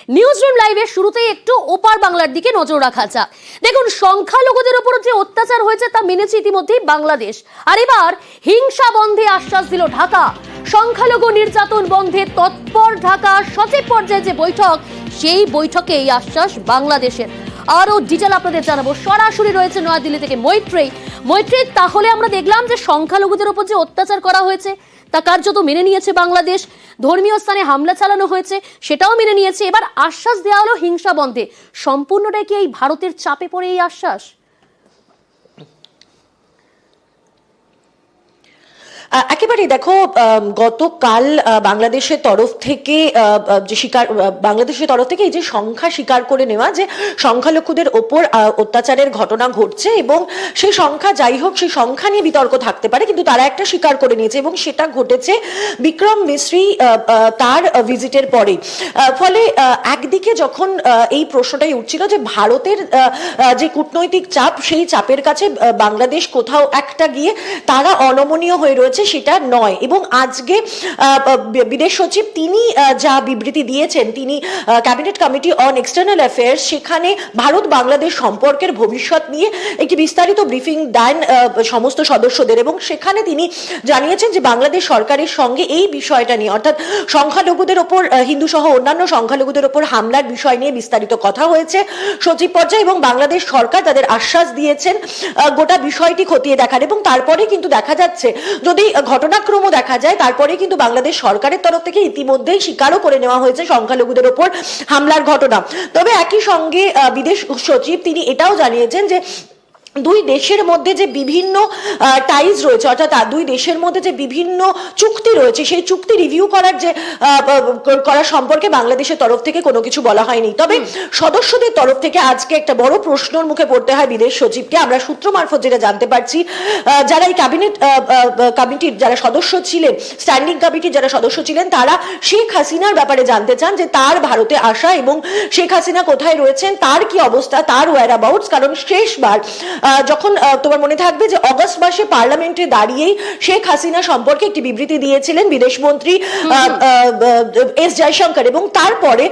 Newsroom লাইভের শুরুতেই একটু ওপার বাংলার দিকে নজর রাখা যাক। দেখুন, সংখ্যালঘুদের উপর যে অত্যাচার হয়েছে তা মেনেছে ইতিমধ্যেই বাংলাদেশ, আর এবার হিংসা বন্ধে আশ্বাস দিল ঢাকা। সংখ্যালঘু নির্যাতন বন্ধে তৎপর ঢাকা। সচিব পর্যায়ে যে বৈঠক, সেই বৈঠকে এই আশ্বাস বাংলাদেশের। আরো ডিটেল আপনাদের জানাবো। সরাসরি রয়েছে নয়াদিল্লি থেকে মৈত্রী। তাহলে আমরা দেখলাম যে সংখ্যালঘুদের উপর যে অত্যাচার করা হয়েছে তা কার্যত মেনে নিয়েছে বাংলাদেশ। ধর্মীয় স্থানে হামলা চালানো হয়েছে, সেটাও মেনে নিয়েছে। এবার আশ্বাস দেওয়া হলো হিংসা বন্ধে। সম্পূর্ণটাই কি এই ভারতের চাপে পড়ে এই আশ্বাস? একেবারেই দেখো, গতকাল বাংলাদেশের তরফ থেকে এই যে সংখ্যা স্বীকার করে নেওয়া যে সংখ্যালঘুদের ওপর অত্যাচারের ঘটনা ঘটছে এবং সেই সংখ্যা যাই হোক, সেই সংখ্যা নিয়ে বিতর্ক থাকতে পারে, কিন্তু তারা একটা স্বীকার করে নিয়েছে এবং সেটা ঘটেছে বিক্রম মিশ্রি তার ভিজিটের পরে। ফলে একদিকে যখন এই প্রশ্নটাই উঠছিল যে ভারতের যে কূটনৈতিক চাপ, সেই চাপের কাছে বাংলাদেশ কোথাও একটা গিয়ে তারা অনমনীয় হয়ে রয়েছে সেটা নয়। এবং আজকে বিদেশ সচিব তিনি যা বিবৃতি দিয়েছেন, তিনি cabinet committee on external affairs, সেখানে ভারত বাংলাদেশ সম্পর্কের ভবিষ্যৎ নিয়ে একটি বিস্তারিত ব্রিফিং দেন সমস্ত সদস্যদের, এবং সেখানে তিনি জানিয়েছেন যে বাংলাদেশ সরকারের সঙ্গে এই বিষয়টা নিয়ে, অর্থাৎ সংখ্যালঘুদের ওপর, হিন্দু সহ অন্যান্য সংখ্যালঘুদের ওপর হামলার বিষয় নিয়ে বিস্তারিত কথা হয়েছে সচিব পর্যায়ে, এবং বাংলাদেশ সরকার তাদের আশ্বাস দিয়েছেন গোটা বিষয়টি খতিয়ে দেখার। এবং তারপরে কিন্তু দেখা যাচ্ছে, যদি ঘটনাক্রম দেখা যায়, তারপরে কিন্তু বাংলাদেশ সরকারের তরফ থেকে ইতিমধ্যেই স্বীকারও করে নেওয়া হয়েছে সংখ্যালঘুদের ওপর হামলার ঘটনা। তবে একই সঙ্গে বিদেশ সচিব তিনি এটাও জানিয়েছেন যে দুই দেশের মধ্যে যে বিভিন্ন টাইজ রয়েছে, অর্থাৎ দুই দেশের মধ্যে যে বিভিন্ন চুক্তি রয়েছে, সেই চুক্তি রিভিউ করার সম্পর্কে বাংলাদেশের তরফ থেকে কোনো কিছু বলা হয়নি। তবে সদস্যদের তরফ থেকে আজকে একটা বড় প্রশ্নের মুখে পড়তে হয় বিদেশ সচিবকে। আমরা সূত্র মারফত যেটা জানতে পারছি, যারা এই ক্যাবিনেট কমিটির যারা সদস্য ছিলেন, স্ট্যান্ডিং কমিটির যারা সদস্য ছিলেন, তারা শেখ হাসিনার ব্যাপারে জানতে চান যে তার ভারতে আসা এবং শেখ হাসিনা কোথায় রয়েছেন, তার কি অবস্থা, তার ওয়্যার অ্যাবাউটস। কারণ শেষবার যখন তোমার মনে থাকবে যে অগস্ট মাসে পার্লামেন্টে দাঁড়িয়েই শেখ হাসিনা সম্পর্কে একটি বিবৃতি দিয়েছিলেন বিদেশমন্ত্রী এস জয়শঙ্কর, এবং তারপরে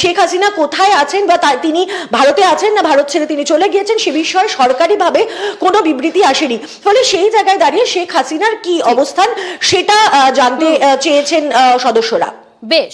শেখ হাসিনা কোথায় আছেন বা তিনি ভারতে আছেন না ভারত ছেড়ে তিনি চলে গিয়েছেন, সে বিষয়ে সরকারিভাবে কোনো বিবৃতি আসেনি। ফলে সেই জায়গায় দাঁড়িয়ে শেখ হাসিনার কি অবস্থান সেটা জানতে চেয়েছেন সদস্যরা। বেশ।